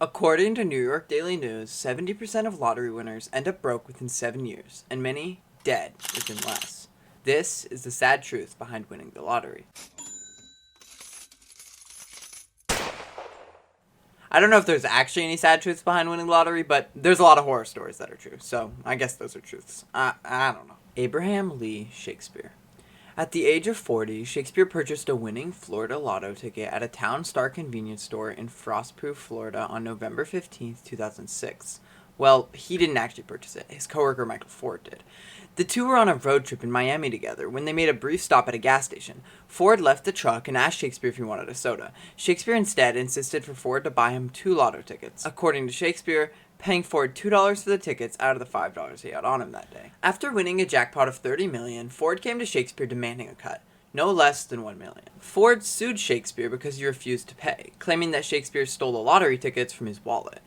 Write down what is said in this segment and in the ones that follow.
According to New York Daily News, 70% of lottery winners end up broke within 7 years, and many dead within less. This is the sad truth behind winning the lottery. I don't know if there's actually any sad truths behind winning the lottery, but there's a lot of horror stories that are true, so I guess those are truths. I don't know. Abraham Lee Shakespeare. At the age of 40, Shakespeare purchased a winning Florida lotto ticket at a Town Star convenience store in Frostproof, Florida on November 15, 2006. Well, he didn't actually purchase it. His coworker Michael Ford did. The two were on a road trip in Miami together when they made a brief stop at a gas station. Ford left the truck and asked Shakespeare if he wanted a soda. Shakespeare instead insisted for Ford to buy him 2 lotto tickets. According to Shakespeare, paying Ford $2 for the tickets out of the $5 he had on him that day. After winning a jackpot of $30 million, Ford came to Shakespeare demanding a cut, no less than $1 million. Ford sued Shakespeare because he refused to pay, claiming that Shakespeare stole the lottery tickets from his wallet.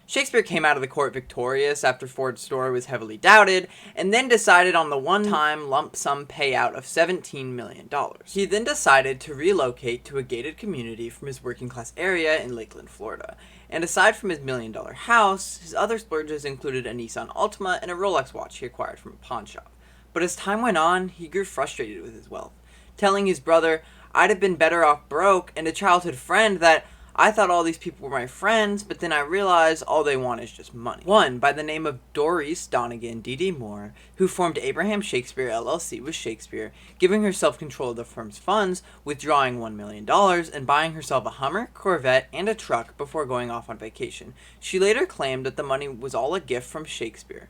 Shakespeare came out of the court victorious after Ford's story was heavily doubted, and then decided on the one-time lump sum payout of $17 million. He then decided to relocate to a gated community from his working-class area in Lakeland, Florida. And aside from his $1 million house, his other splurges included a Nissan Altima and a Rolex watch he acquired from a pawn shop. But as time went on, he grew frustrated with his wealth, telling his brother, "I'd have been better off broke," and a childhood friend that, "I thought all these people were my friends, but then I realized all they want is just money." One, by the name of Doris Donegan D.D. Moore, who formed Abraham Shakespeare LLC with Shakespeare, giving herself control of the firm's funds, withdrawing $1 million, and buying herself a Hummer, Corvette, and a truck before going off on vacation. She later claimed that the money was all a gift from Shakespeare.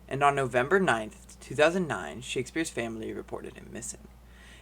And on November 9th, 2009, Shakespeare's family reported him missing.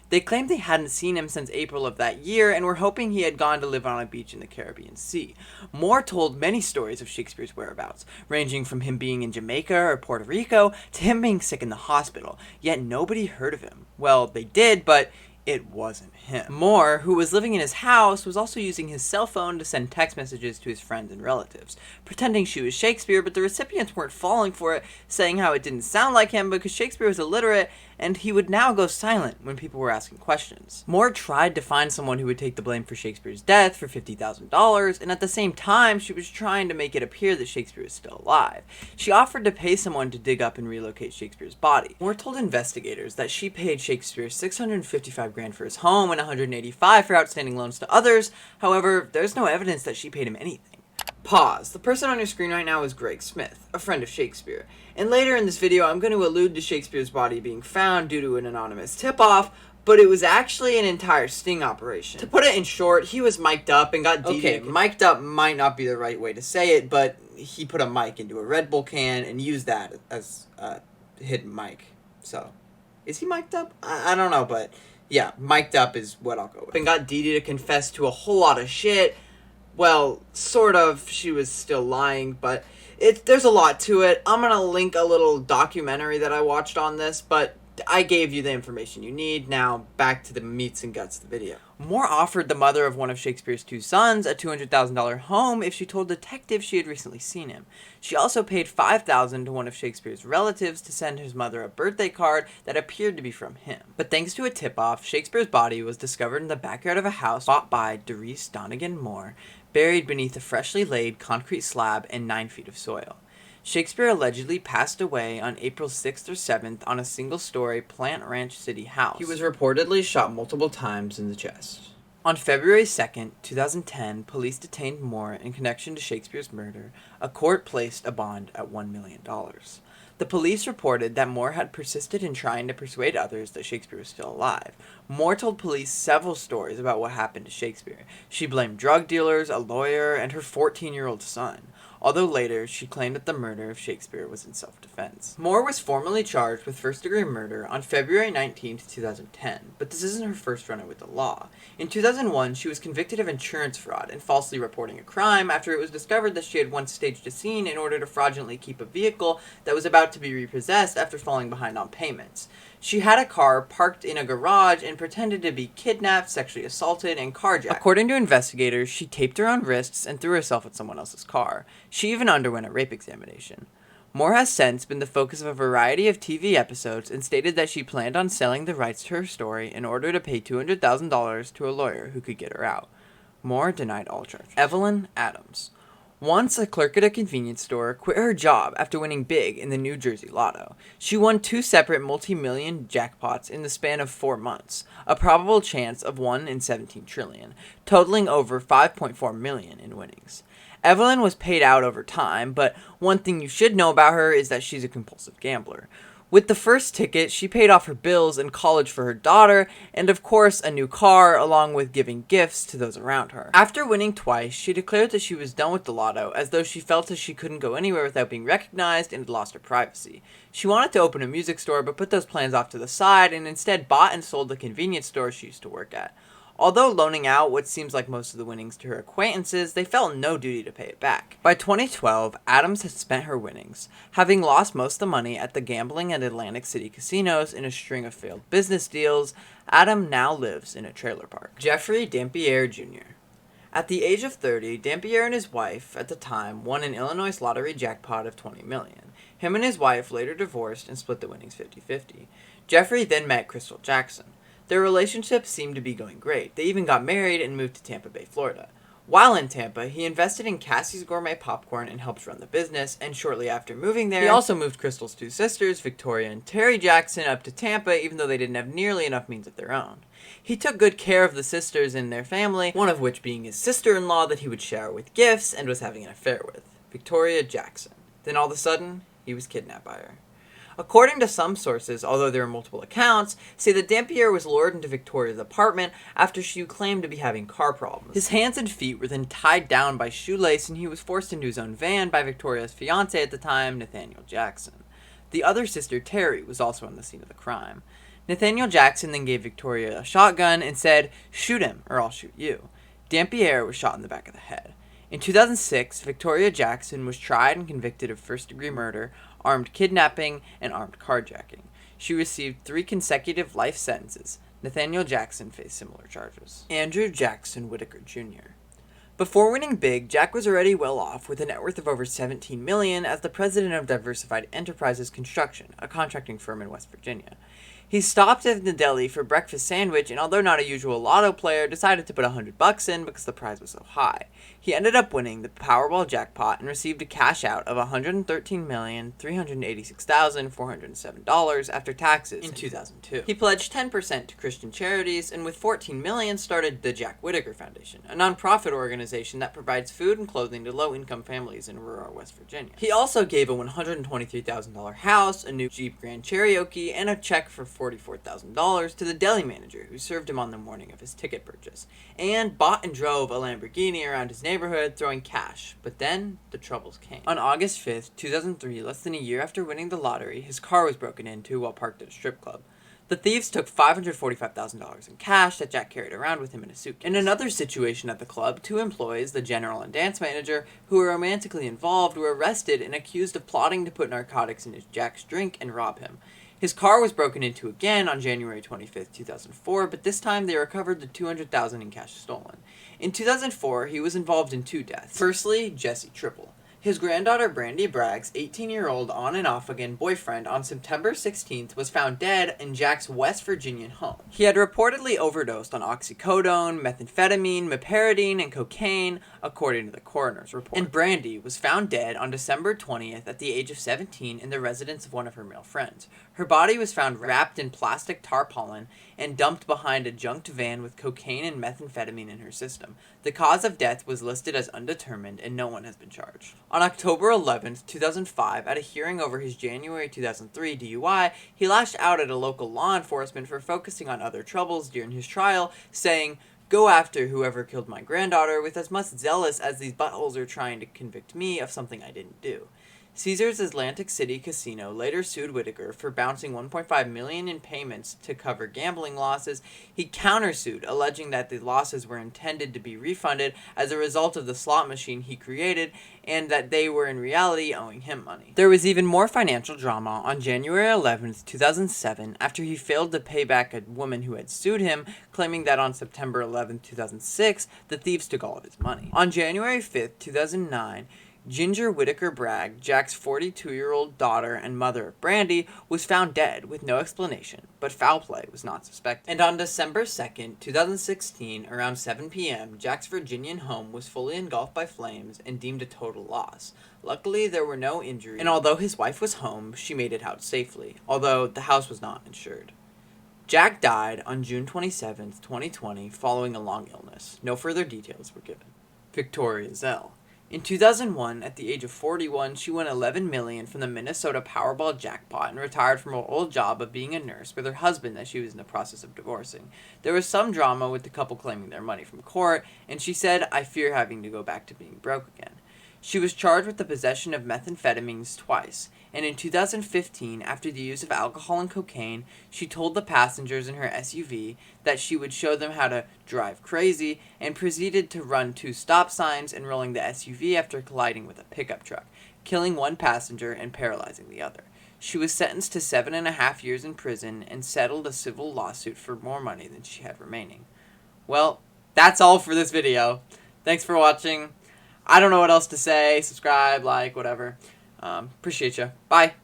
They claimed they hadn't seen him since April of that year and were hoping he had gone to live on a beach in the Caribbean Sea. Moore told many stories of Shakespeare's whereabouts, ranging from him being in Jamaica or Puerto Rico to him being sick in the hospital, yet nobody heard of him. Well, they did, but it wasn't him. Moore, who was living in his house, was also using his cell phone to send text messages to his friends and relatives, pretending she was Shakespeare, but the recipients weren't falling for it, saying how it didn't sound like him because Shakespeare was illiterate, and he would now go silent when people were asking questions. Moore tried to find someone who would take the blame for Shakespeare's death for $50,000, and at the same time, she was trying to make it appear that Shakespeare was still alive. She offered to pay someone to dig up and relocate Shakespeare's body. Moore told investigators that she paid Shakespeare $655,000 for his home and $185,000 for outstanding loans to others. However, there's no evidence that she paid him anything. Pause. The person on your screen right now is Greg Smith, a friend of Shakespeare. And later in this video, I'm going to allude to Shakespeare's body being found due to an anonymous tip-off, but it was actually an entire sting operation. To put it in short, he was mic'd up and got DD'd. Okay, mic'd up might not be the right way to say it, but he put a mic into a Red Bull can and used that as a hidden mic. So, is he mic'd up? I don't know, but yeah, mic'd up is what I'll go with. And got DD to confess to a whole lot of shit. Well, sort of. She was still lying, but there's a lot to it. I'm going to link a little documentary that I watched on this, but I gave you the information you need. Now, back to the meats and guts of the video. Moore offered the mother of one of Shakespeare's 2 sons a $200,000 home if she told detectives she had recently seen him. She also paid $5,000 to one of Shakespeare's relatives to send his mother a birthday card that appeared to be from him. But thanks to a tip-off, Shakespeare's body was discovered in the backyard of a house bought by Doris Donegan Moore, buried beneath a freshly laid concrete slab and 9 feet of soil. Shakespeare allegedly passed away on April 6th or 7th on a single-story Plant Ranch City house. He was reportedly shot multiple times in the chest. On February 2nd, 2010, police detained Moore in connection to Shakespeare's murder. A court placed a bond at $1 million. The police reported that Moore had persisted in trying to persuade others that Shakespeare was still alive. Moore told police several stories about what happened to Shakespeare. She blamed drug dealers, a lawyer, and her 14-year-old son, although later she claimed that the murder of Shakespeare was in self-defense. Moore was formally charged with first-degree murder on February 19, 2010, but this isn't her first run-in with the law. In 2001, she was convicted of insurance fraud and falsely reporting a crime after it was discovered that she had once staged a scene in order to fraudulently keep a vehicle that was about to be repossessed after falling behind on payments. She had a car parked in a garage and pretended to be kidnapped, sexually assaulted, and carjacked. According to investigators, she taped her own wrists and threw herself at someone else's car. She even underwent a rape examination. Moore has since been the focus of a variety of TV episodes and stated that she planned on selling the rights to her story in order to pay $200,000 to a lawyer who could get her out. Moore denied all charges. Evelyn Adams. Once a clerk at a convenience store quit her job after winning big in the New Jersey Lotto. She won 2 separate multi-million jackpots in the span of 4 months, a probable chance of 1 in 17 trillion, totaling over 5.4 million in winnings. Evelyn was paid out over time, but one thing you should know about her is that she's a compulsive gambler. With the first ticket, she paid off her bills and college for her daughter, and of course a new car, along with giving gifts to those around her. After winning twice, she declared that she was done with the lotto, as though she felt that she couldn't go anywhere without being recognized and had lost her privacy. She wanted to open a music store, but put those plans off to the side, and instead bought and sold the convenience store she used to work at. Although loaning out what seems like most of the winnings to her acquaintances, they felt no duty to pay it back. By 2012, Adams had spent her winnings, having lost most of the money at the gambling and Atlantic City casinos in a string of failed business deals. Adam now lives in a trailer park. Jeffrey Dampier Jr. At the age of 30, Dampier and his wife, at the time, won an Illinois lottery jackpot of $20 million. Him and his wife later divorced and split the winnings 50-50. Jeffrey then met Crystal Jackson. Their relationship seemed to be going great. They even got married and moved to Tampa Bay, Florida. While in Tampa, he invested in Cassie's Gourmet Popcorn and helped run the business, and shortly after moving there, he also moved Crystal's 2 sisters, Victoria and Terry Jackson, up to Tampa, even though they didn't have nearly enough means of their own. He took good care of the sisters and their family, one of which being his sister-in-law that he would shower with gifts and was having an affair with, Victoria Jackson. Then all of a sudden, he was kidnapped by her. According to some sources, although there are multiple accounts, say that Dampier was lured into Victoria's apartment after she claimed to be having car problems. His hands and feet were then tied down by shoelace, and he was forced into his own van by Victoria's fiancé at the time, Nathaniel Jackson. The other sister, Terry, was also on the scene of the crime. Nathaniel Jackson then gave Victoria a shotgun and said, "Shoot him, or I'll shoot you." Dampier was shot in the back of the head. In 2006, Victoria Jackson was tried and convicted of first-degree murder, armed kidnapping, and armed carjacking. She received 3 consecutive life sentences. Nathaniel Jackson faced similar charges. Andrew Jackson Whittaker Jr. Before winning big, Jack was already well off with a net worth of over $17 million as the president of Diversified Enterprises Construction, a contracting firm in West Virginia. He stopped at the deli for breakfast sandwich, and although not a usual lotto player, decided to put $100 in because the prize was so high. He ended up winning the Powerball jackpot and received a cash out of $113,386,407 after taxes in 2002. He pledged 10% to Christian charities, and with $14 million started the Jack Whittaker Foundation, a nonprofit organization that provides food and clothing to low-income families in rural West Virginia. He also gave a $123,000 house, a new Jeep Grand Cherokee, and a check for $44,000 to the deli manager who served him on the morning of his ticket purchase, and bought and drove a Lamborghini around his neighborhood throwing cash. But then the troubles came. On August 5th, 2003, less than a year after winning the lottery, his car was broken into while parked at a strip club. The thieves took $545,000 in cash that Jack carried around with him in a suitcase. In another situation at the club, 2 employees, the general and dance manager, who were romantically involved, were arrested and accused of plotting to put narcotics in Jack's drink and rob him. His car was broken into again on January 25, 2004, but this time they recovered the $200,000 in cash stolen. In 2004, he was involved in 2 deaths. Firstly, Jesse Triple. His granddaughter Brandy Bragg's 18-year-old on-and-off-again boyfriend on September 16th was found dead in Jack's West Virginian home. He had reportedly overdosed on oxycodone, methamphetamine, meperidine, and cocaine, according to the coroner's report. And Brandy was found dead on December 20th at the age of 17 in the residence of one of her male friends. Her body was found wrapped in plastic tarpaulin and dumped behind a junked van with cocaine and methamphetamine in her system. The cause of death was listed as undetermined, and no one has been charged. On October 11, 2005, at a hearing over his January 2003 DUI, he lashed out at a local law enforcement for focusing on other troubles during his trial, saying, "Go after whoever killed my granddaughter with as much zealous as these buttholes are trying to convict me of something I didn't do." Caesars Atlantic City Casino later sued Whittaker for bouncing $1.5 million in payments to cover gambling losses. He countersued, alleging that the losses were intended to be refunded as a result of the slot machine he created, and that they were in reality owing him money. There was even more financial drama on January 11, 2007, after he failed to pay back a woman who had sued him, claiming that on September 11, 2006, the thieves took all of his money. On January 5, 2009, Ginger Whittaker Bragg, Jack's 42-year-old daughter and mother, Brandy, was found dead with no explanation, but foul play was not suspected. And on December 2nd, 2016, around 7 p.m., Jack's Virginian home was fully engulfed by flames and deemed a total loss. Luckily, there were no injuries, and although his wife was home, she made it out safely, although the house was not insured. Jack died on June 27, 2020, following a long illness. No further details were given. Victoria Zell. In 2001, at the age of 41, she won $11 million from the Minnesota Powerball jackpot and retired from her old job of being a nurse with her husband that she was in the process of divorcing. There was some drama with the couple claiming their money from court, and she said, "I fear having to go back to being broke again." She was charged with the possession of methamphetamines twice, and in 2015, after the use of alcohol and cocaine, she told the passengers in her SUV that she would show them how to drive crazy and proceeded to run 2 stop signs and rolling the SUV after colliding with a pickup truck, killing one passenger and paralyzing the other. She was sentenced to 7.5 years in prison and settled a civil lawsuit for more money than she had remaining. Well, that's all for this video. Thanks for watching. I don't know what else to say. Subscribe, like, whatever. Appreciate you. Bye.